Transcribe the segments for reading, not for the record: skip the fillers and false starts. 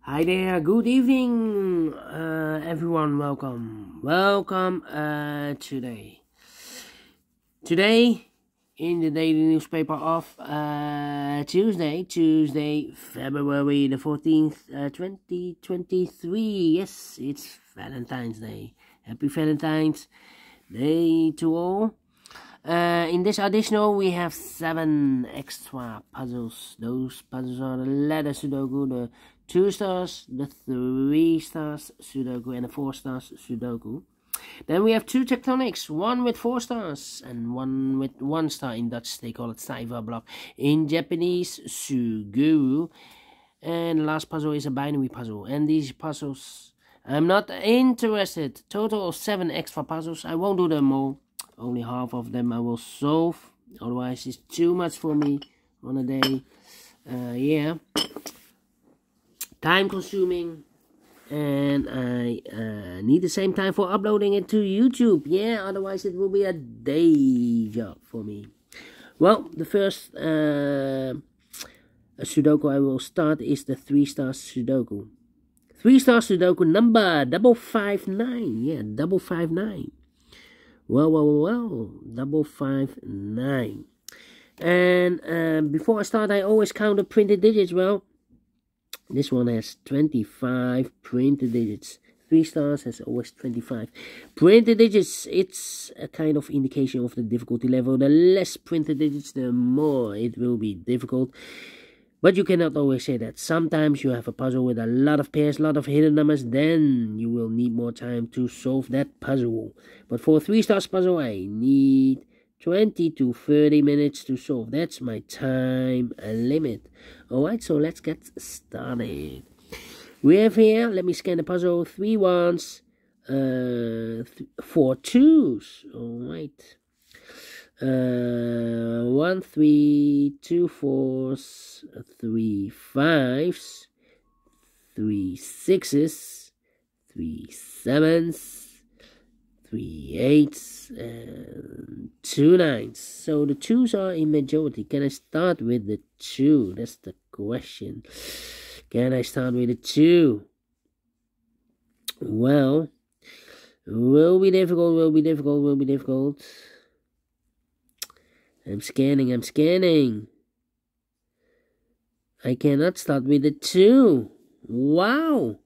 Hi there, good evening, everyone. Welcome today in the daily newspaper of Tuesday, February the 14th, 2023. Yes, it's Valentine's Day. Happy Valentine's Day to all. In this additional, we have 7 extra puzzles. Those puzzles are the letter Sudoku, the 2 stars, the 3 stars Sudoku, and the 4 stars Sudoku. Then we have 2 tectonics, one with 4 stars and one with 1 star. In Dutch, they call it Cijferblok. In Japanese, Suguru. And the last puzzle is a binary puzzle. And these puzzles, I'm not interested. Total of 7 extra puzzles. I won't do them all. Only half of them I will solve. Otherwise, it's too much for me on a day. Yeah. Time consuming. And I need the same time for uploading it to YouTube. Yeah, otherwise it will be a day job for me. Well, the first Sudoku I will start is the 3 Stars Sudoku. 3 Stars Sudoku number 559. Yeah, 559. Well, 559. And before I start, I always count the printed digits. Well, this one has 25 printed digits. 3 stars has always 25 printed digits. It's a kind of indication of the difficulty level. The less printed digits, the more it will be difficult. But you cannot always say that. Sometimes you have a puzzle with a lot of pairs, a lot of hidden numbers, then you will need more time to solve that puzzle. But for a 3 stars puzzle, I need 20 to 30 minutes to solve. That's my time limit. Alright, so let's get started. We have here, let me scan the puzzle, 3 ones, 4 twos. Alright. 1 3, 2 4s, 3 5s, 3 6s, 3 7s, 3 8s, and 2 9s. So the 2s are in majority. Can I start with the 2? That's the question. Can I start with the 2? Well, will be difficult. I'm scanning. I cannot start with the 2. Wow.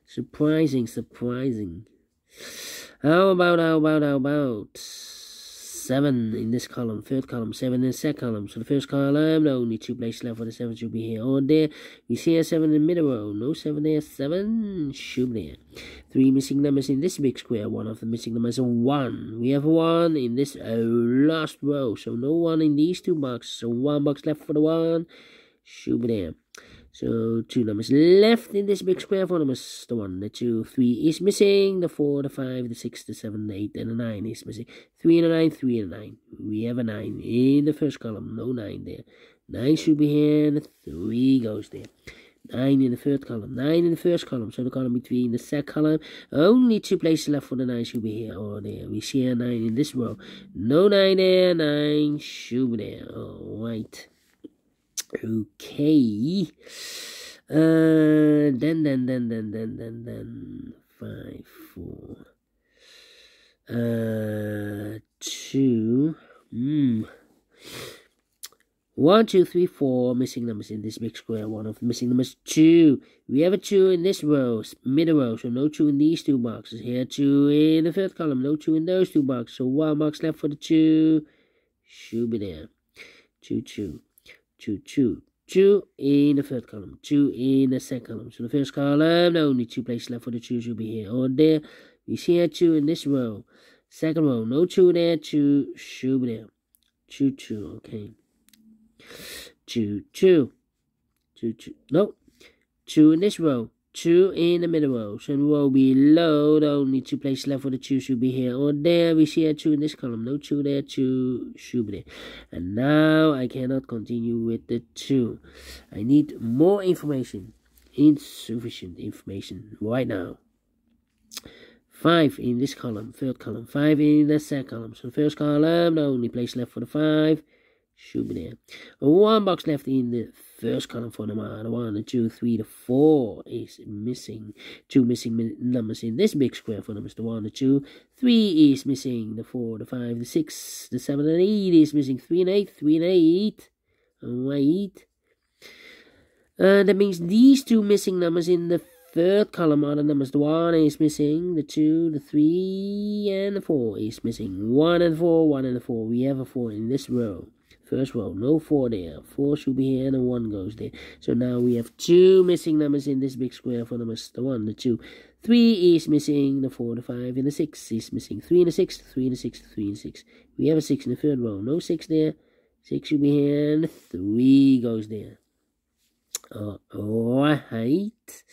Surprising. How about 7 in this column, third column, 7 in the second column. So the first column, no, only 2 places left for the 7 should be here or there. You see a 7 in the middle row, no 7 there, 7 should be there. 3 missing numbers in this big square, one of the missing numbers is 1. We have 1 in this last row, so no 1 in these 2 boxes. So 1 box left for the 1, should be there. So 2 numbers left in this big square. 4 numbers, the 1, the 2, 3 is missing. The 4, the 5, the 6, the 7, the 8, and the 9 is missing. 3 and a 9, 3 and a 9. We have a 9 in the first column. No 9 there. 9 should be here, and 3 goes there. 9 in the third column. 9 in the first column. So the column between the second column. Only 2 places left for the 9 should be here or there. We see a 9 in this row. No 9 there. 9 should be there. Alright. Okay. Then 5 4 2 1 2 3 4 missing numbers in this big square. One of the missing numbers 2. We have a 2 in this row, middle row, so no 2 in these 2 boxes. Here 2 in the third column, no 2 in those 2 boxes. So 1 box left for the 2 should be there. 2 in the third column, 2 in the second column. So the first column, only 2 places left for the 2 should be here or there. We see a 2 in this row. Second row, no 2 there, 2 should be there. 2, okay. 2, no. 2 in this row, 2 in the middle row. So the row below, the only 2 places left for the 2 should be here or there. We see a 2 in this column, no 2 there, 2 should be there. And now I cannot continue with the 2. I need more information. Insufficient information right now. 5 in this column, third column, 5 in the second column. So the first column, the only place left for the 5 should be there. One box left in the first column for number the 1, the 2, 3, the 4 is missing. 2 missing numbers in this big square for numbers the 1, the 2, 3 is missing. The 4, the 5, the 6, the 7, and 8 is missing. 3 and 8, 3 and 8. Wait. That means these 2 missing numbers in the third column are the numbers. The 1 is missing, the 2, the 3, and the 4 is missing. 1 and 4, 1 and the 4. We have a 4 in this row. First row, no 4 there. 4 should be here and a 1 goes there. So now we have 2 missing numbers in this big square for numbers. The 1, the 2, 3 is missing. The 4, the 5, and the 6 is missing. 3 and the 6, 3 and the 6, 3 and the 6. We have a 6 in the third row. No 6 there. 6 should be here and 3 goes there. Alright.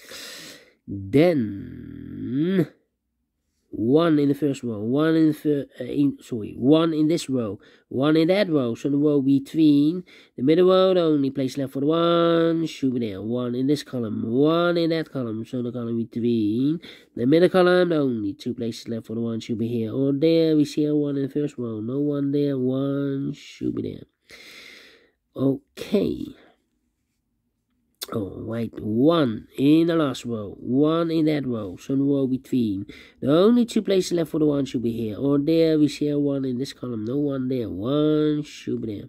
Then 1 in the first row, 1 in the 1 in this row, 1 in that row. So the row between the middle row, the only place left for the 1 should be there. 1 in this column, 1 in that column. So the column between the middle column, the only 2 places left for the 1 should be here or there. We see a 1 in the first row, no 1 there. 1 should be there. Okay. Alright, 1 in the last row, 1 in that row, so the row between. The only 2 places left for the 1 should be here or there. We share 1 in this column, no 1 there. 1 should be there.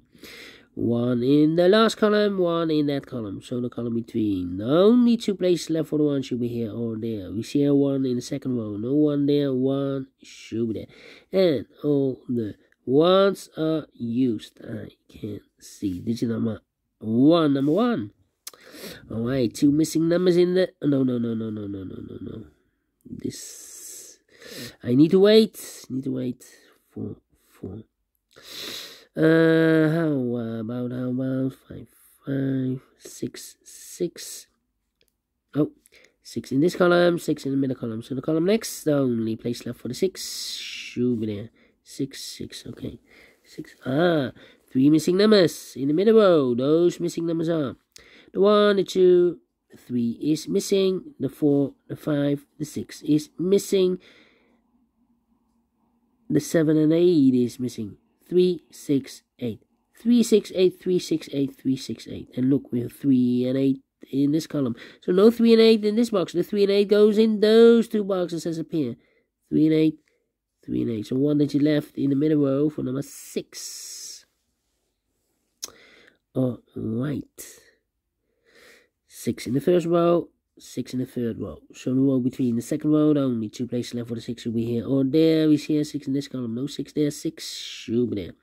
1 in the last column, 1 in that column, so the column between. The only 2 places left for the 1 should be here or there. We share 1 in the second row, no 1 there. 1 should be there. And all the 1s are used. I can see digit number 1, number 1. Alright, 2 missing numbers in the no. This I need to wait. for how about 5, 5, 6, 6. Oh, 6 in this column, 6 in the middle column. So the column next, the only place left for the 6 should be there. 6, 6, okay. 6. 3 missing numbers in the middle row. Those missing numbers are the 1, the 2, the 3 is missing. The 4, the 5, the 6 is missing. The 7 and 8 is missing. 3, 6, 8. 3, 6, 8, 3, 6, 8, 3, 6, 8. And look, we have 3 and 8 in this column. So no 3 and 8 in this box. The 3 and 8 goes in those 2 boxes as a pair. 3 and 8, 3 and 8. So 1 that you left in the middle row for number 6. Alright. 6 in the first row, 6 in the third row. So the row between the second row, the only 2 places left for the 6 will be here or there. We see 6 in this column, no 6 there. 6 should be there.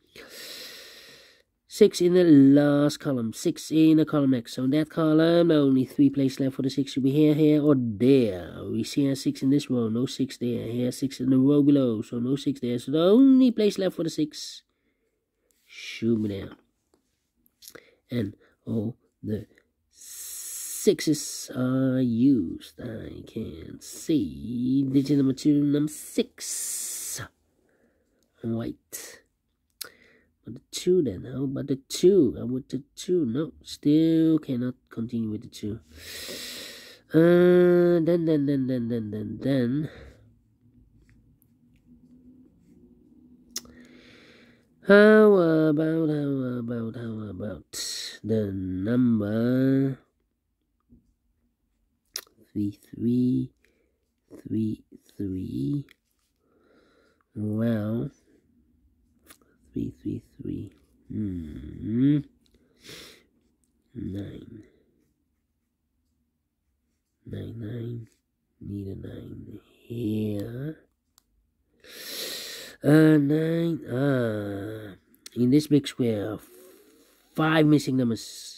6 in the last column, 6 in the column next. So in that column, the only 3 places left for the 6 should be here or there. We see 6 in this row, no 6 there. Here 6 in the row below, so no 6 there. So the only place left for the 6 should be there. And all the 6s are used. I can see digit number 2, number 6. Right. But the 2 then, how about the 2? And with the 2, no, still cannot continue with the 2. Then. How about the number 3. Well, 3. 9. 9. Need a 9 here. 9. In this big square, 5 missing numbers.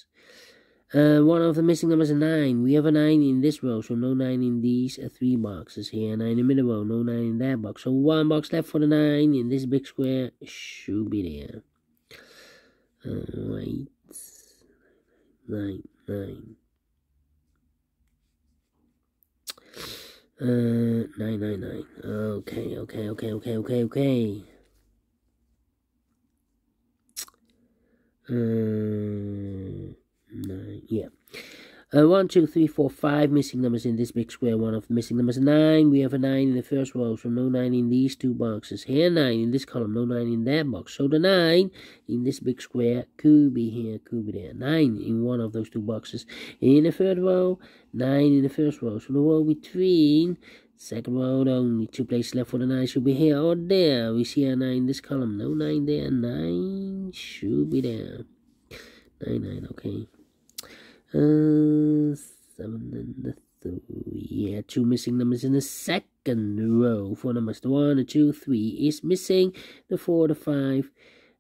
One of the missing numbers is 9. We have a 9 in this row, so no 9 in these 3 boxes here. 9 in the middle row, no 9 in that box. So 1 box left for the 9 in this big square should be there. Right. 9. 9. 9. Okay. 9, yeah. 1, 2, 3, 4, 5 missing numbers in this big square. One of the missing numbers 9. We have a 9 in the first row, so no 9 in these two boxes. Here 9 in this column, no 9 in that box. So the 9 in this big square could be here, could be there. 9 in one of those two boxes. In the third row, 9 in the first row. So the row between second row, the only two places left for the 9 should be here or there. We see a 9 in this column, no 9 there. 9 should be there. 9, 9, okay. 7 and the 3. Yeah, 2 missing numbers in the second row. 4 numbers. The 1, the 2, 3 is missing. The 4, the 5,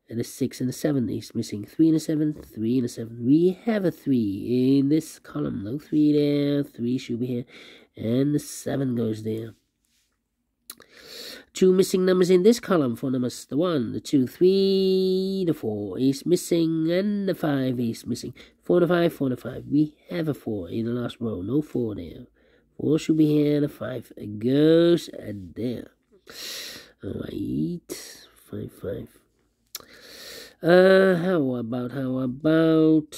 and the 6 and the 7 is missing. 3 and the 7, 3 and the 7. We have a 3 in this column. No 3 there. 3 should be here. And the 7 goes there. 2 missing numbers in this column. 4 numbers. The 1, the 2, 3, the 4 is missing, and the 5 is missing. 4 and the 5, 4 and the 5. We have a 4 in the last row. No 4 there. 4 should be here, and the 5 goes there. Alright. 5, 5. How about?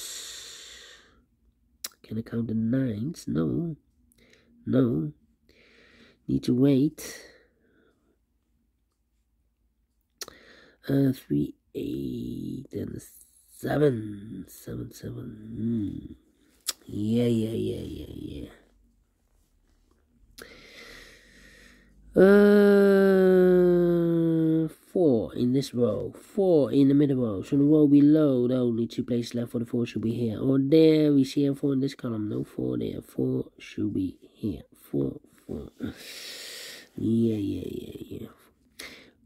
Can I count the 9s? No. Need to wait. 3, 8, and 7. 7, 7. Yeah. 4 in this row. 4 in the middle row. So the row below, the only 2 places left for the 4 should be here or there. We see a 4 in this column. No 4 there. 4 should be here. 4. Yeah.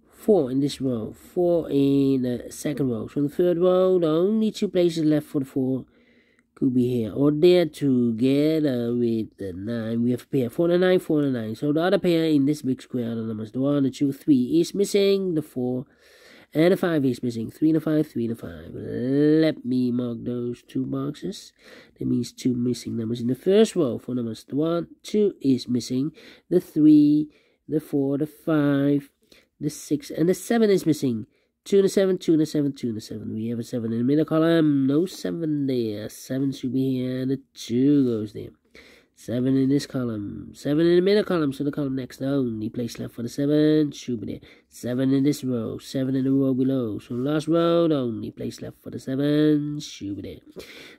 4 in this row. 4 in the second row. So in the third row, the only 2 places left for the 4 could be here or there together with the 9. We have a pair. 4 and 9, 4 and 9. So the other pair in this big square, the numbers, the 1, the 2, 3 is missing. The 4 and the 5 is missing. 3 and the 5, 3 and the 5. Let me mark those 2 boxes. That means 2 missing numbers in the first row. 4 numbers, the 1, 2 is missing. The 3, the 4, the 5, the 6, and the 7 is missing. 2 and the 7, 2 and the 7, 2 and the 7. We have a 7 in the middle column. No 7 there. 7 should be here, and the 2 goes there. 7 in this column. 7 in the middle column, so the column next, the only place left for the 7 should be there. 7 in this row. 7 in the row below. So the last row, the only place left for the 7 should be there.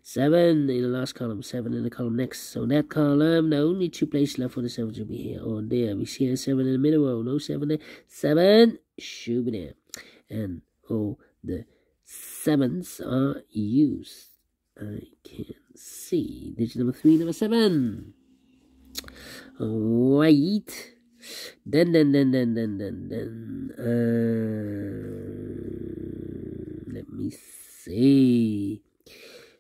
7 in the last column. 7 in the column next. So that column, the only 2 places left for the 7 should be here or there. We see a 7 in the middle row. No 7 there. 7 should be there. And all the 7s are used. I can see digit number 3, number 7. Alright. Then. Let me see.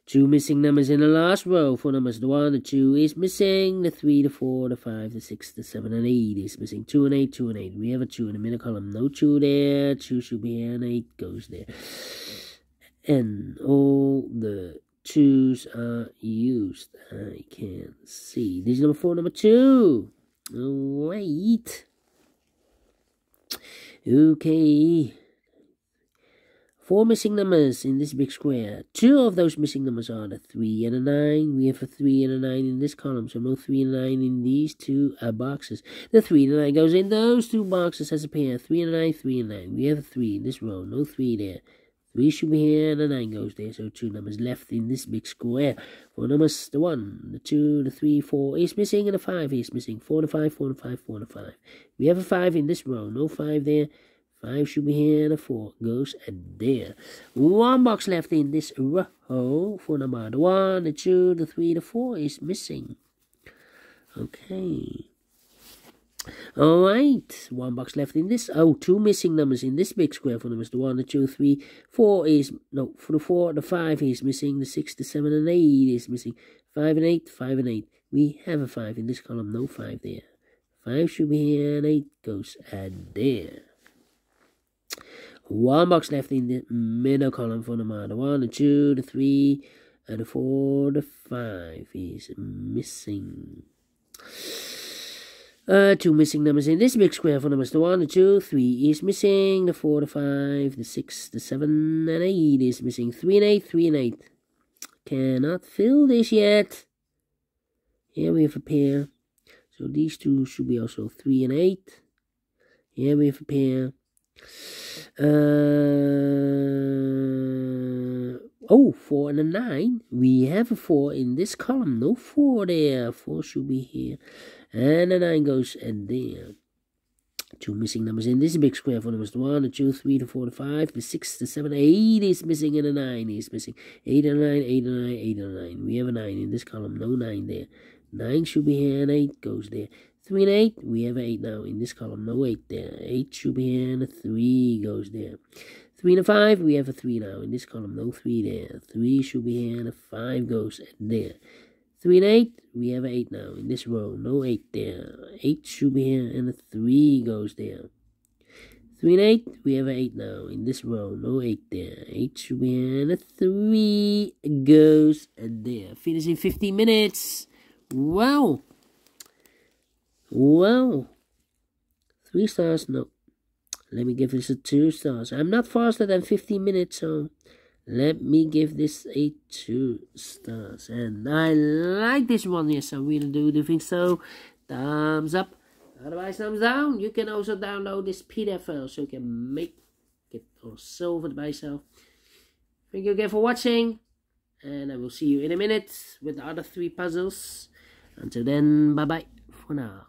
2 missing numbers in the last row. 4 numbers. The 1, the 2 is missing. The 3, the 4, the 5, the 6, the 7, and 8 is missing. 2 and 8, 2 and 8. We have a 2 in the middle column. No 2 there. 2 should be here, and 8 goes there. And all the 2s are used. I can see. Digit number 4, number 2. Alright. Okay. 4 missing numbers in this big square. 2 of those missing numbers are the 3 and a 9. We have a 3 and a 9 in this column, so no 3 and 9 in these 2 boxes. The 3 and a 9 goes in those 2 boxes as a pair. 3 and a 9, 3 and 9. We have a 3 in this row, no 3 there. 3 should be here, and the 9 goes there, so 2 numbers left in this big square. 4 numbers, the 1, the 2, the 3, 4 is missing, and the 5 is missing. 4 and 5, 4 and 5, 4 and 5. We have a 5 in this row, no 5 there. 5 should be here, and a 4 goes there. 1 box left in this row. 4 number, the 1, the 2, the 3, the 4 is missing. Okay. Alright, 1 box left in this. 2 missing numbers in this big square. 4 numbers, the 1, the 2, 3, 4 is, no, for the 4, the 5 is missing. The 6, the 7, and 8 is missing. 5 and 8, 5 and 8. We have a 5 in this column, no 5 there. 5 should be here, and 8 goes there. 1 box left in the middle column. For the 1, the 2, the 3, and the 4, the 5 is missing. 2 missing numbers in this big square. 4 numbers, the 1, the 2, 3 is missing. The 4, the 5, the 6, the 7, and 8 is missing. 3 and 8, 3 and 8. Cannot fill this yet. Here we have a pair. So these two should be also 3 and 8. Here we have a pair. 4 and a 9. We have a 4 in this column. No 4 there. 4 should be here. And the 9 goes there. 2 missing numbers in this big square for numbers 1, 2, 3, 4, 5, 6, 7, 8 is missing, and a 9 is missing. 8 and 9, 8 and 9, 8 and 9. We have a 9 in this column. No 9 there. 9 should be here, and 8 goes there. 3 and 8, we have 8 now in this column. No 8 there. 8 should be here, and a 3 goes there. 3 and a 5, we have a 3 now in this column. No 3 there. 3 should be here, and a 5 goes there. 3 and 8, we have 8 now in this row. No 8 there. 8 should be here, and a 3 goes there. 3 and 8, we have 8 now in this row. No 8 there. 8 should be here, and a 3 goes there. Finish in 15 minutes. Wow. Wow. 3 stars? No. Let me give this a 2 stars. I'm not faster than 15 minutes, so let me give this a 2 stars. And I like this one. Yes, I really do think so. Thumbs up. Otherwise, thumbs down. You can also download this PDF file so you can make it or solve it by yourself. Thank you again for watching. And I will see you in a minute with the other 3 puzzles. Until then, bye-bye for now.